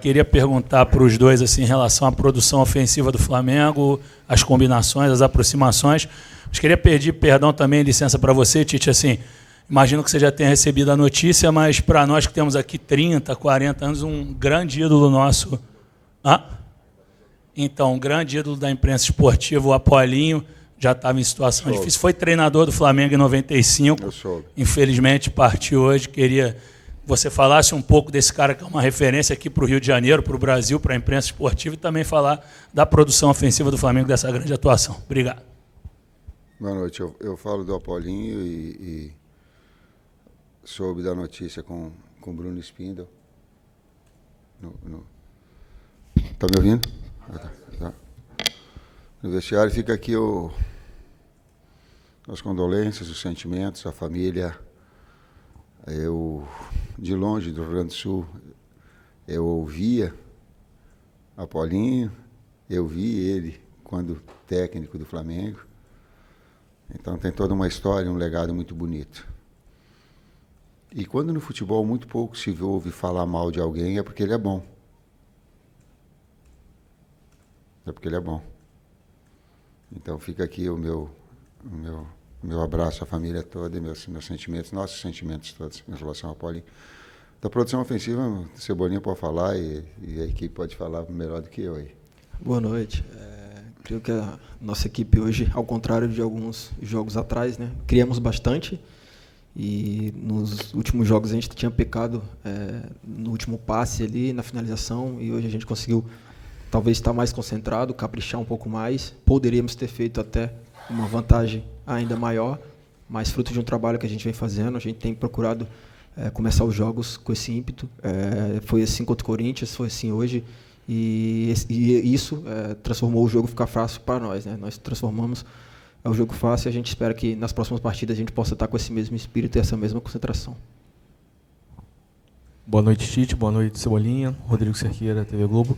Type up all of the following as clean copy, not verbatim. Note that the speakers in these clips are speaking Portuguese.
Queria perguntar para os dois assim, em relação à produção ofensiva do Flamengo, as combinações, as aproximações. Mas queria pedir perdão também, licença para você, Tite. Assim, imagino que você já tenha recebido a notícia, mas para nós que temos aqui 30, 40 anos, um grande ídolo nosso... Então, um grande ídolo da imprensa esportiva, o Apolinho, já estava em situação difícil. Foi treinador do Flamengo em 95. Infelizmente, partiu hoje. Queria que você falasse um pouco desse cara que é uma referência aqui para o Rio de Janeiro, para o Brasil, para a imprensa esportiva, e também falar da produção ofensiva do Flamengo, dessa grande atuação. Obrigado. Boa noite. Eu falo do Apolinho e soube da notícia com o Bruno Spindel. Está me ouvindo? Tá. No vestiário fica aqui as condolências, os sentimentos, a família. Eu, de longe do Rio Grande do Sul, eu ouvia Apolinho, eu vi ele quando técnico do Flamengo. Então tem toda uma história, um legado muito bonito. E quando no futebol muito pouco se ouve falar mal de alguém, é porque ele é bom. É porque ele é bom. Então fica aqui o meu abraço à família toda e meus sentimentos, nossos sentimentos todos em relação ao Paulinho. Da produção ofensiva, Cebolinha pode falar e a equipe pode falar melhor do que eu aí. Boa noite. Creio que a nossa equipe hoje, ao contrário de alguns jogos atrás, né, criamos bastante e nos últimos jogos a gente tinha pecado no último passe ali, na finalização, e hoje a gente conseguiu talvez estar mais concentrado, caprichar um pouco mais. Poderíamos ter feito até uma vantagem ainda maior, mas fruto de um trabalho que a gente vem fazendo, a gente tem procurado começar os jogos com esse ímpeto. Foi assim contra o Corinthians, foi assim hoje, e isso transformou o jogo ficar fácil para nós, né? Nós transformamos o jogo fácil e a gente espera que nas próximas partidas a gente possa estar com esse mesmo espírito e essa mesma concentração. Boa noite, Tite. Boa noite, Cebolinha. Rodrigo Cerqueira, TV Globo.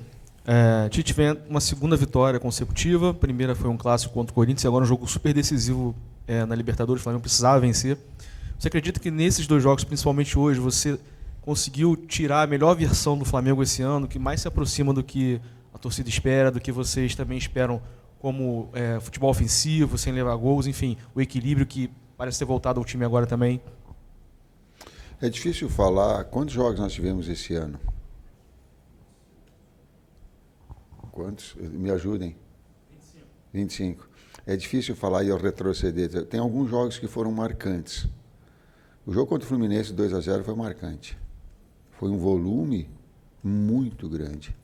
Tite vem uma segunda vitória consecutiva. A primeira foi um clássico contra o Corinthians e agora um jogo super decisivo na Libertadores. O Flamengo precisava vencer. Você acredita que nesses dois jogos, principalmente hoje, você conseguiu tirar a melhor versão do Flamengo esse ano, que mais se aproxima do que a torcida espera, do que vocês também esperam como futebol ofensivo, sem levar gols, enfim, o equilíbrio que parece ter voltado ao time agora também? É difícil falar quantos jogos nós tivemos esse ano. Quantos? Me ajudem. 25. É difícil falar e eu retroceder. Tem alguns jogos que foram marcantes. O jogo contra o Fluminense 2-0 foi marcante. Foi um volume muito grande.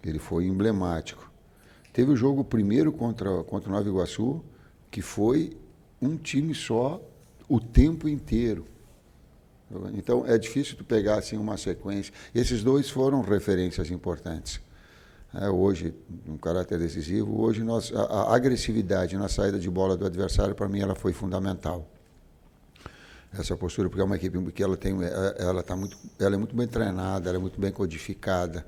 Ele foi emblemático. Teve o jogo primeiro contra o Nova Iguaçu, que foi um time só o tempo inteiro. Então é difícil tu pegar assim uma sequência. Esses dois foram referências importantes. Hoje, um caráter decisivo. Hoje a agressividade na saída de bola do adversário, para mim, ela foi fundamental. Essa postura, porque é uma equipe que ela é muito bem treinada, ela é muito bem codificada,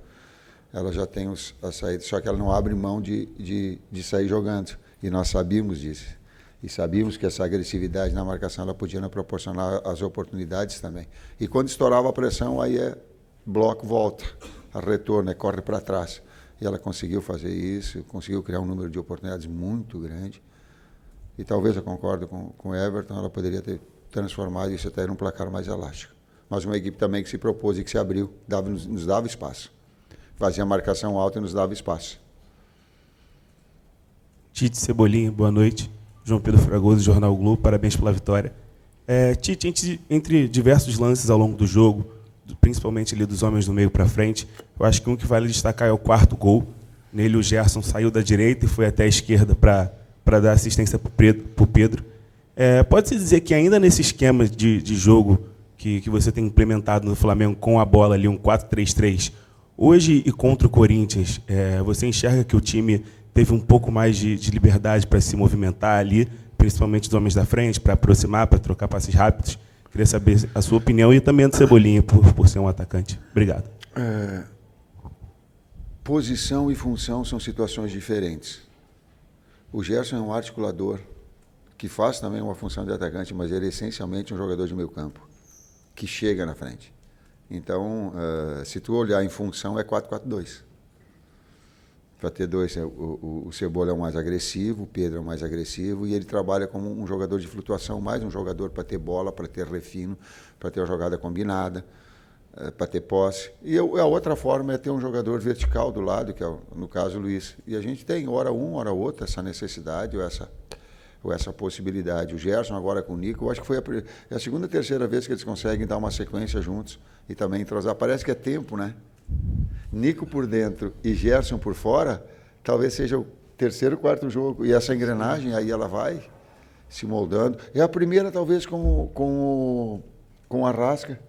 ela já tem as saídas, só que ela não abre mão de sair jogando. E nós sabíamos disso. E sabíamos que essa agressividade na marcação ela podia nos proporcionar as oportunidades também. E quando estourava a pressão, aí bloco, volta, retorno, corre para trás. E ela conseguiu fazer isso, conseguiu criar um número de oportunidades muito grande. E talvez eu concordo com o Everton, ela poderia ter transformado isso até num placar mais elástico. Mas uma equipe também que se propôs e que se abriu, nos dava espaço. Fazia marcação alta e nos dava espaço. Tite, Cebolinha, boa noite. João Pedro Fragoso, Jornal Globo, parabéns pela vitória. Tite, entre diversos lances ao longo do jogo, principalmente ali dos homens do meio para frente, eu acho que um que vale destacar é o quarto gol. Nele o Gerson saiu da direita e foi até a esquerda para dar assistência para o Pedro. Pode-se dizer que ainda nesse esquema de jogo que você tem implementado no Flamengo com a bola ali, um 4-3-3, hoje e contra o Corinthians, você enxerga que o time teve um pouco mais de liberdade para se movimentar ali, principalmente os homens da frente, para aproximar, para trocar passes rápidos? Queria saber a sua opinião e também a do Cebolinha, por ser um atacante. Obrigado. Posição e função são situações diferentes. O Gerson é um articulador que faz também uma função de atacante, mas ele é essencialmente um jogador de meio campo, que chega na frente. Então, se tu olhar em função, é 4-4-2. Para ter dois, o Cebola é o mais agressivo, o Pedro é o mais agressivo, e ele trabalha como um jogador de flutuação, mais um jogador para ter bola, para ter refino, para ter uma jogada combinada, para ter posse. E a outra forma é ter um jogador vertical do lado, que é, no caso, o Luiz. E a gente tem, hora um, hora outra, essa necessidade ou essa possibilidade. O Gerson agora com o Nico, eu acho que foi a segunda, terceira vez que eles conseguem dar uma sequência juntos e também entrosar. Parece que é tempo, né? Nico por dentro e Gerson por fora, talvez seja o terceiro, quarto jogo. E essa engrenagem, aí ela vai se moldando. É a primeira, talvez, com o Arrasca.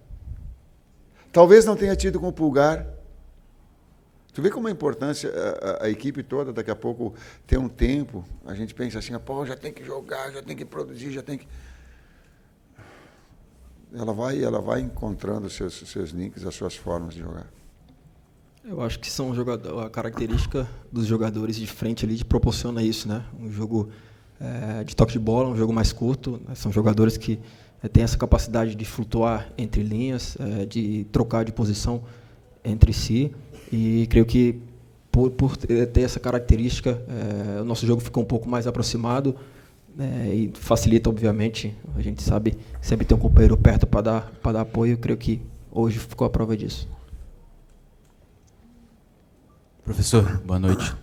Talvez não tenha tido com o Pulgar. Tu vê como é a importância, a equipe toda, daqui a pouco, tem um tempo, a gente pensa assim, pô, já tem que jogar, já tem que produzir, já tem que... Ela vai encontrando os seus links, as suas formas de jogar. Eu acho que são a característica dos jogadores de frente ali proporciona isso, né? Um jogo de toque de bola, um jogo mais curto, né? São jogadores que têm essa capacidade de flutuar entre linhas, de trocar de posição entre si, e creio que por ter essa característica, o nosso jogo ficou um pouco mais aproximado, e facilita, obviamente, a gente sabe sempre ter um companheiro perto para dar apoio. Eu creio que hoje ficou a prova disso. Professor, boa noite.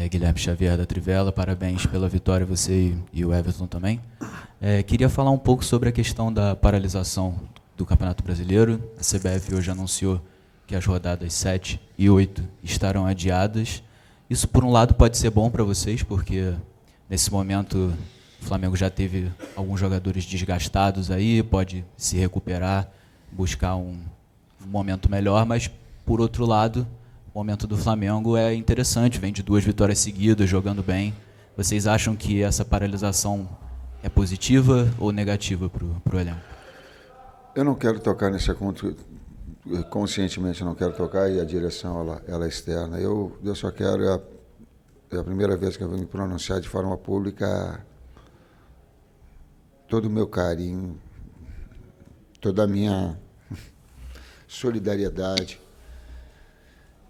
Guilherme Xavier da Trivela, parabéns pela vitória, você e o Everton também. Queria falar um pouco sobre a questão da paralisação do Campeonato Brasileiro. A CBF hoje anunciou que as rodadas 7 e 8 estarão adiadas. Isso, por um lado, pode ser bom para vocês, porque nesse momento o Flamengo já teve alguns jogadores desgastados aí, pode se recuperar, buscar um momento melhor, mas, por outro lado, o momento do Flamengo é interessante, vem de 2 vitórias seguidas, jogando bem. Vocês acham que essa paralisação é positiva ou negativa para o elenco? Eu não quero tocar nesse assunto, conscientemente não quero tocar, e a direção ela é externa. Eu só quero, é a primeira vez que eu vou me pronunciar de forma pública, todo o meu carinho, toda a minha solidariedade.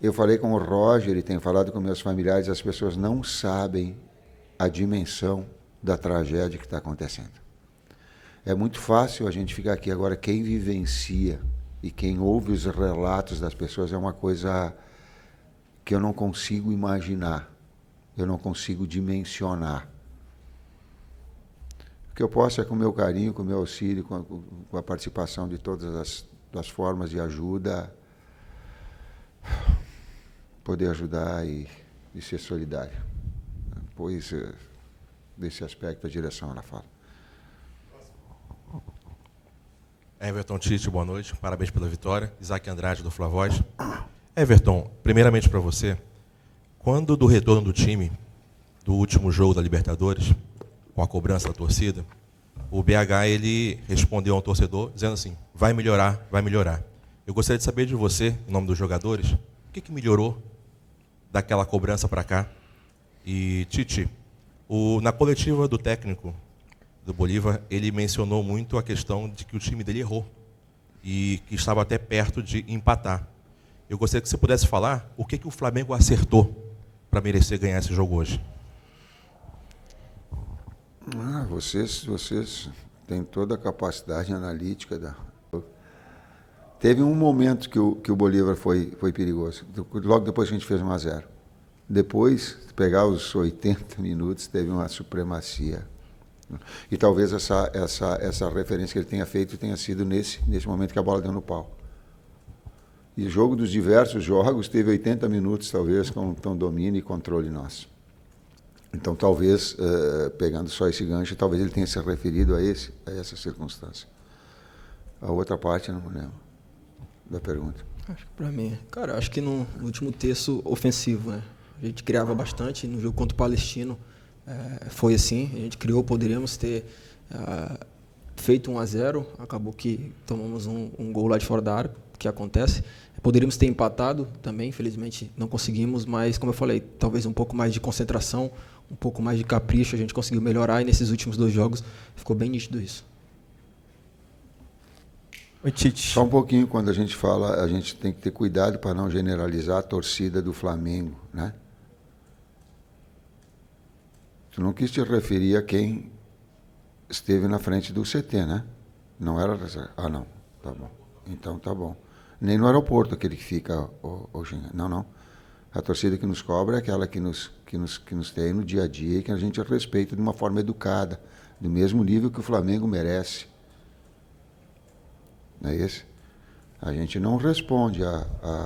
Eu falei com o Roger e tenho falado com meus familiares, as pessoas não sabem a dimensão da tragédia que está acontecendo. É muito fácil a gente ficar aqui agora, quem vivencia e quem ouve os relatos das pessoas é uma coisa que eu não consigo imaginar, eu não consigo dimensionar. O que eu posso é com o meu carinho, com o meu auxílio, com a participação de todas as formas de ajuda, poder ajudar e ser solidário. Pois, desse aspecto, a direção ela fala. Everton Tite, boa noite. Parabéns pela vitória. Isaac Andrade, do Flavoz. Everton, primeiramente para você, quando do retorno do time, do último jogo da Libertadores, com a cobrança da torcida, o BH ele respondeu ao torcedor dizendo assim, vai melhorar, vai melhorar. Eu gostaria de saber de você, em nome dos jogadores, o que melhorou daquela cobrança para cá? E, Tite, na coletiva do técnico do Bolívar, ele mencionou muito a questão de que o time dele errou e que estava até perto de empatar. Eu gostaria que você pudesse falar o que o Flamengo acertou para merecer ganhar esse jogo hoje. Vocês têm toda a capacidade analítica. Teve um momento que o Bolívar foi perigoso, logo depois que a gente fez 1-0. Depois, pegar os 80 minutos, teve uma supremacia. E talvez essa referência que ele tenha feito tenha sido nesse momento que a bola deu no pau. E o jogo dos diversos jogos teve 80 minutos, talvez, com domínio e controle nosso. Então, talvez, pegando só esse gancho, talvez ele tenha se referido a essa circunstância. A outra parte, eu não me lembro da pergunta. Acho que para mim, cara, acho que no último terço ofensivo, né? A gente criava bastante, no jogo contra o Palestino foi assim, a gente criou, poderíamos ter feito 1-0, acabou que tomamos um gol lá de fora da área, que acontece. Poderíamos ter empatado também, infelizmente não conseguimos, mas como eu falei, talvez um pouco mais de concentração, um pouco mais de capricho, a gente conseguiu melhorar, e nesses últimos 2 jogos ficou bem nítido isso. Oi, Tite. Só um pouquinho, quando a gente fala, a gente tem que ter cuidado para não generalizar a torcida do Flamengo, né? Tu não quis te referir a quem esteve na frente do CT, né? Não era... Ah, não. Tá bom. Então, tá bom. Nem no aeroporto, aquele que fica hoje. Não, não. A torcida que nos cobra é aquela que nos tem no dia a dia e que a gente respeita de uma forma educada, do mesmo nível que o Flamengo merece. Não é esse? A gente não responde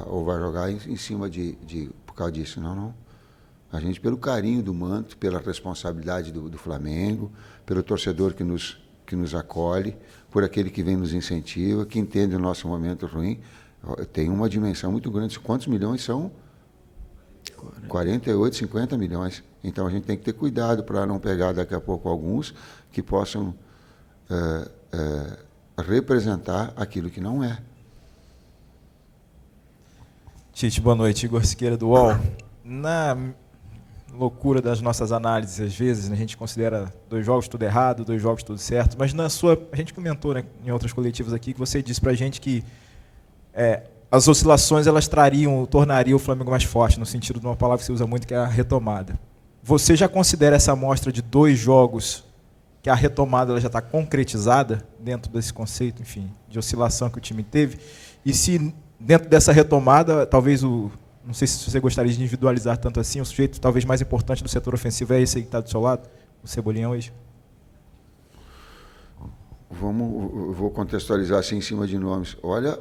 ou vai jogar em cima por causa disso. Não, não. A gente, pelo carinho do manto, pela responsabilidade do Flamengo, pelo torcedor que nos acolhe, por aquele que vem nos incentiva, que entende o nosso momento ruim, tem uma dimensão muito grande. Quantos milhões são? 48, 50 milhões. Então a gente tem que ter cuidado para não pegar daqui a pouco alguns que possam representar aquilo que não é. Tite, boa noite. Igor Siqueira, do UOL. Na loucura das nossas análises, às vezes, a gente considera 2 jogos tudo errado, 2 jogos tudo certo, mas a gente comentou, né, em outras coletivas aqui, que você disse para a gente que as oscilações elas tornariam o Flamengo mais forte, no sentido de uma palavra que você usa muito, que é a retomada. Você já considera essa amostra de 2 jogos que a retomada ela já está concretizada dentro desse conceito, enfim, de oscilação que o time teve? E se dentro dessa retomada, talvez não sei se você gostaria de individualizar tanto assim, o sujeito talvez mais importante do setor ofensivo é esse aí que está do seu lado, o Cebolinha hoje? Vou contextualizar assim em cima de nomes. Olha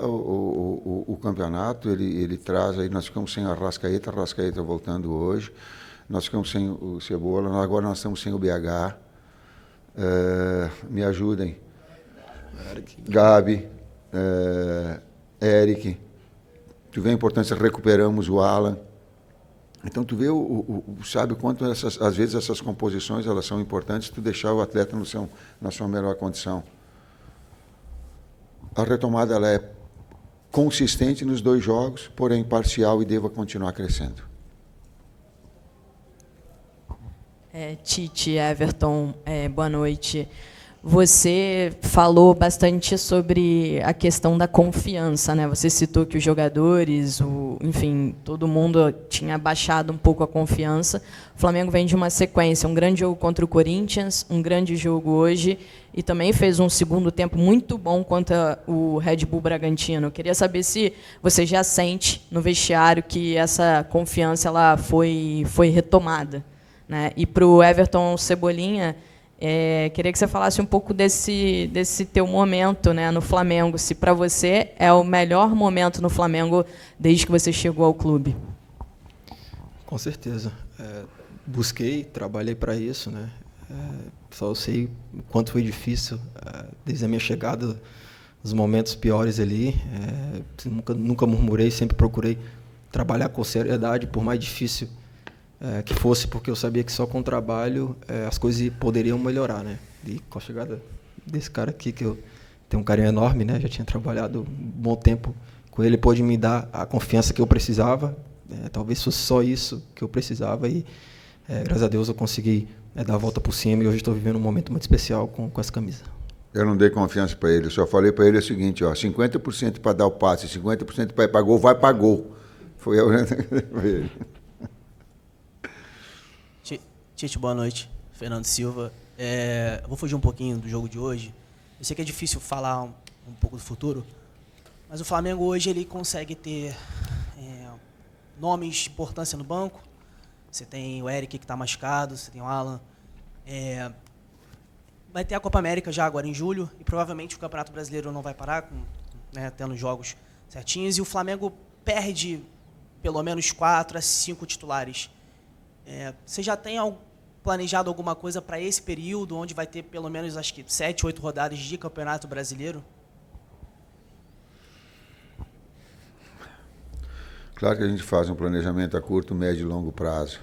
o campeonato, ele traz aí, nós ficamos sem a Arrascaeta voltando hoje, nós ficamos sem o Cebola, agora nós estamos sem o BH. Me ajudem. Gabi, Eric. Tu vê a importância, recuperamos o Alan. Então tu vê, sabe quanto às vezes essas composições elas são importantes, tu deixar o atleta na sua melhor condição. A retomada ela é consistente nos 2 jogos, porém parcial e deva continuar crescendo. Tite, Everton, boa noite. Você falou bastante sobre a questão da confiança, né? Você citou que os jogadores, enfim, todo mundo tinha baixado um pouco a confiança. O Flamengo vem de uma sequência, um grande jogo contra o Corinthians, um grande jogo hoje, e também fez um segundo tempo muito bom contra o Red Bull Bragantino. Eu queria saber se você já sente no vestiário que essa confiança ela foi retomada, né? E para o Everton Cebolinha, queria que você falasse um pouco desse teu momento, né, no Flamengo, se para você é o melhor momento no Flamengo desde que você chegou ao clube. Com certeza. Busquei, trabalhei para isso, né? Só eu sei o quanto foi difícil desde a minha chegada, os momentos piores ali. Nunca murmurei, sempre procurei trabalhar com seriedade, por mais difícil que fosse, porque eu sabia que só com o trabalho as coisas poderiam melhorar, né? E com a chegada desse cara aqui, que eu tenho um carinho enorme, né? Já tinha trabalhado um bom tempo com ele, pôde me dar a confiança que eu precisava. Talvez fosse só isso que eu precisava e, graças a Deus, eu consegui dar a volta por cima e hoje estou vivendo um momento muito especial com essa camisa. Eu não dei confiança para ele, eu só falei para ele o seguinte, 50% para dar o passe, 50% para ir para gol, vai para gol. Foi eu. Tite, boa noite. Fernando Silva. Eu vou fugir um pouquinho do jogo de hoje. Eu sei que é difícil falar um pouco do futuro, mas o Flamengo hoje ele consegue ter nomes de importância no banco. Você tem o Eric que está machucado, você tem o Alan. Vai ter a Copa América já agora em julho e provavelmente o Campeonato Brasileiro não vai parar, tendo jogos certinhos. E o Flamengo perde pelo menos 4 a 5 titulares. Você já tem planejado alguma coisa para esse período, onde vai ter pelo menos, acho que 7, 8 rodadas de Campeonato Brasileiro? Claro que a gente faz um planejamento a curto, médio e longo prazo.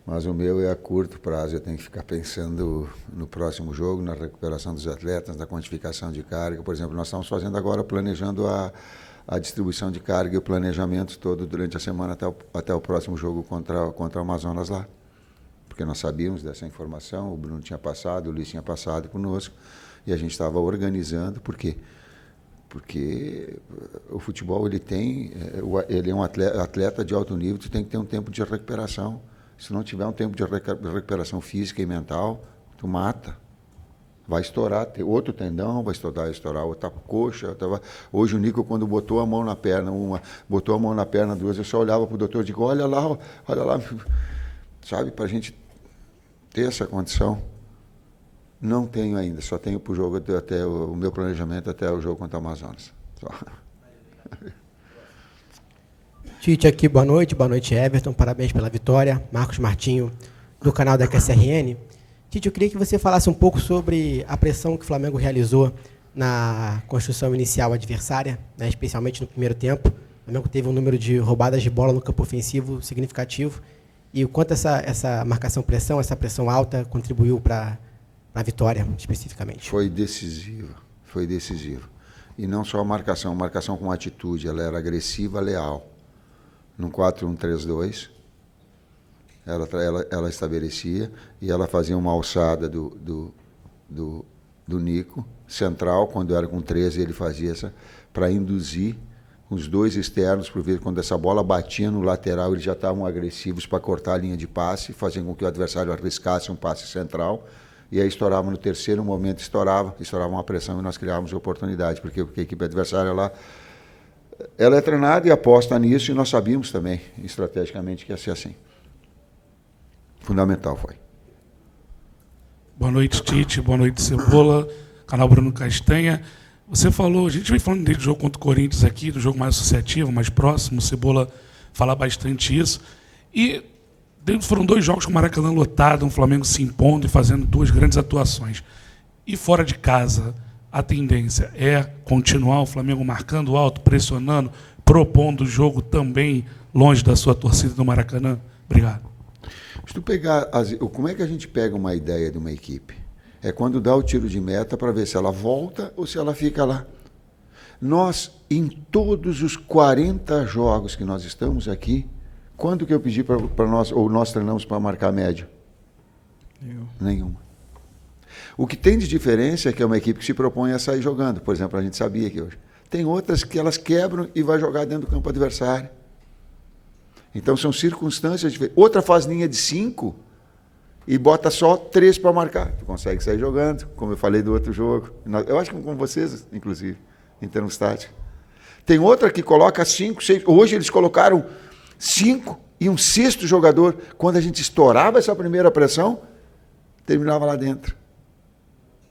Mas o meu é a curto prazo. Eu tenho que ficar pensando no próximo jogo, na recuperação dos atletas, na quantificação de carga. Por exemplo, nós estamos fazendo agora, planejando a distribuição de carga e o planejamento todo durante a semana até o próximo jogo contra o Amazonas lá. Porque nós sabíamos dessa informação, o Bruno tinha passado, o Luiz tinha passado conosco, e a gente estava organizando, porque Porque o futebol ele é um atleta de alto nível, tu tem que ter um tempo de recuperação. Se não tiver um tempo de recuperação física e mental, tu mata. Vai estourar outro tendão, vai estourar outra coxa. Hoje o Nico, quando botou a mão na perna, duas, eu só olhava para o doutor e digo, olha lá, sabe, para a gente ter essa condição. Não tenho ainda, só tenho para o jogo, até o meu planejamento até o jogo contra o Amazonas. Só. Tite aqui, boa noite Everton, parabéns pela vitória. Marcos Martinho, do canal da QSRN. Tite, eu queria que você falasse um pouco sobre a pressão que o Flamengo realizou na construção inicial adversária, né, especialmente no primeiro tempo. O Flamengo teve um número de roubadas de bola no campo ofensivo significativo. E o quanto essa marcação-pressão, essa pressão alta, contribuiu para a vitória, especificamente? Foi decisiva. E não só a marcação com atitude, ela era agressiva, leal. No 4-1-3-2, ela estabelecia e ela fazia uma alçada do Nico, central, quando era com 13, ele fazia essa, para induzir os dois externos, por ver quando essa bola batia no lateral, eles já estavam agressivos para cortar a linha de passe, faziam com que o adversário arriscasse um passe central, e aí estourava no terceiro momento, estourava uma pressão e nós criávamos oportunidade, porque a equipe adversária lá, ela é treinada e aposta nisso, e nós sabíamos também, estrategicamente, que ia ser assim. Fundamental foi. Boa noite, Tite. Boa noite, Cebola. Canal Bruno Castanha. Você falou, a gente vem falando desde o jogo contra o Corinthians aqui, do jogo mais associativo, mais próximo, o Cebola fala bastante isso. E foram 2 jogos com o Maracanã lotado, o Flamengo se impondo e fazendo 2 grandes atuações. E fora de casa, a tendência é continuar o Flamengo marcando alto, pressionando, propondo o jogo também longe da sua torcida do Maracanã? Obrigado. Se tu pegar como é que a gente pega uma ideia de uma equipe? É quando dá o tiro de meta para ver se ela volta ou se ela fica lá. Nós, em todos os 40 jogos que nós estamos aqui, quando que eu pedi para nós, ou nós treinamos para marcar média? Nenhuma. O que tem de diferença é que é uma equipe que se propõe a sair jogando. Por exemplo, a gente sabia que hoje. Tem outras que elas quebram e vai jogar dentro do campo adversário. Então são circunstâncias diferentes. Outra faz linha de 5 e bota só 3 para marcar. Tu consegue sair jogando, como eu falei do outro jogo. Eu acho que com vocês, inclusive, em termos táticos. Tem outra que coloca 5, 6. Hoje eles colocaram 5 e um 6º jogador. Quando a gente estourava essa primeira pressão, terminava lá dentro.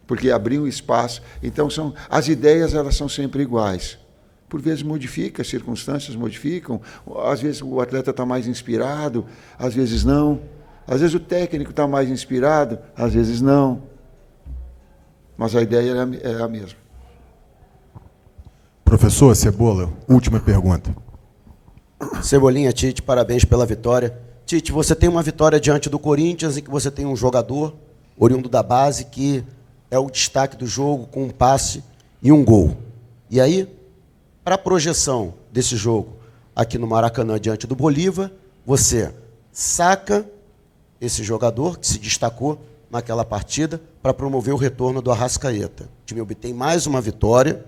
Porque abriam espaço. Então as ideias elas são sempre iguais. Por vezes modifica, as circunstâncias modificam, às vezes o atleta está mais inspirado, às vezes não, às vezes o técnico está mais inspirado, às vezes não. Mas a ideia é a mesma. Professor Cebola, última pergunta. Cebolinha, Tite, parabéns pela vitória. Tite, você tem uma vitória diante do Corinthians em que você tem um jogador oriundo da base que é o destaque do jogo com um passe e um gol. E aí, para a projeção desse jogo aqui no Maracanã diante do Bolívar, você saca esse jogador que se destacou naquela partida para promover o retorno do Arrascaeta. O time obtém mais uma vitória,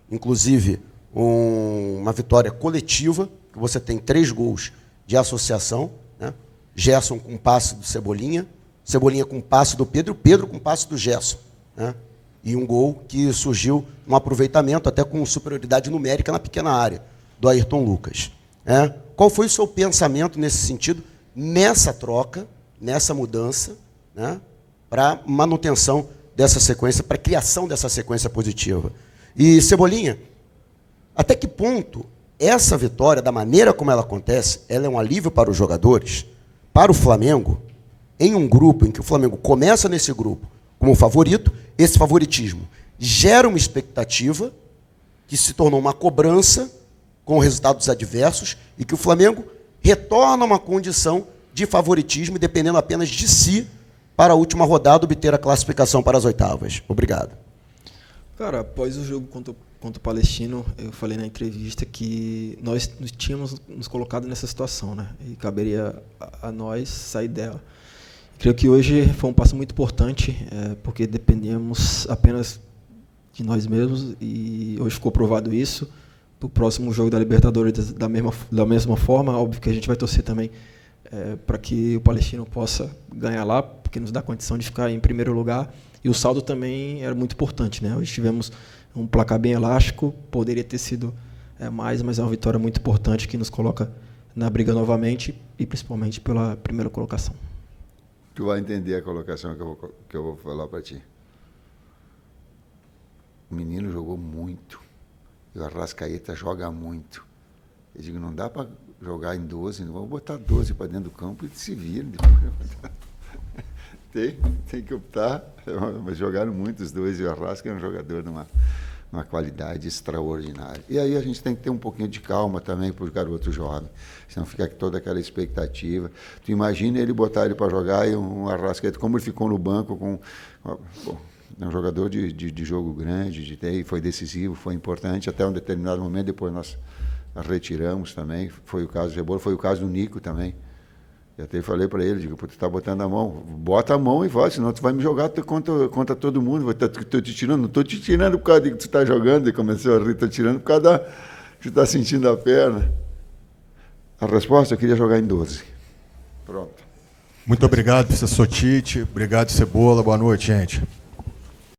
inclusive uma vitória coletiva, que você tem 3 gols de associação, né? Gerson com passe do Cebolinha, Cebolinha com passe do Pedro, Pedro com passe do Gerson, né? E um gol que surgiu no aproveitamento, até com superioridade numérica na pequena área, do Ayrton Lucas. Qual foi o seu pensamento nesse sentido, nessa troca, nessa mudança, né, para manutenção dessa sequência, para a criação dessa sequência positiva? E, Cebolinha, até que ponto essa vitória, da maneira como ela acontece, ela é um alívio para os jogadores, para o Flamengo, em um grupo em que o Flamengo começa nesse grupo como favorito, esse favoritismo gera uma expectativa que se tornou uma cobrança com resultados adversos e que o Flamengo retorna a uma condição de favoritismo, dependendo apenas de si, para a última rodada obter a classificação para as oitavas. Obrigado. Cara, após o jogo contra o Palestino, eu falei na entrevista que nós tínhamos nos colocado nessa situação, né? E caberia a nós sair dela. Creio que hoje foi um passo muito importante, porque dependíamos apenas de nós mesmos, e hoje ficou provado isso. Para o próximo jogo da Libertadores, da mesma forma, óbvio que a gente vai torcer também para que o Palestino possa ganhar lá, porque nos dá condição de ficar em primeiro lugar, e o saldo também era muito importante, né? Hoje tivemos um placar bem elástico, poderia ter sido mais, mas é uma vitória muito importante que nos coloca na briga novamente, e principalmente pela primeira colocação. Tu vai entender a colocação que eu vou falar para ti. O menino jogou muito, e o Arrascaeta joga muito. Eu digo, não dá para jogar em 12, não vamos botar 12 para dentro do campo e se vira. Tem que optar, mas jogaram muito os dois, e o Arrasca é um jogador de uma qualidade extraordinária. E aí a gente tem que ter um pouquinho de calma também para os garotos jovens, senão fica toda aquela expectativa. Tu imagina ele botar ele para jogar e um Arrascaeta, como ele ficou no banco com... É um jogador de jogo grande, foi decisivo, foi importante, até um determinado momento, depois nós retiramos também. Foi o caso do Rebolo, foi o caso do Nico também. Eu até falei para ele, digo, tu está botando a mão, bota a mão e vai, senão tu vai me jogar contra todo mundo. Estou te tirando, não estou te tirando por causa de que tu está jogando, e começou a rir, estou tirando por causa que tu está sentindo a perna. A resposta, eu queria jogar em 12. Pronto. Muito obrigado, professor Tite. Obrigado, Cebola. Boa noite, gente.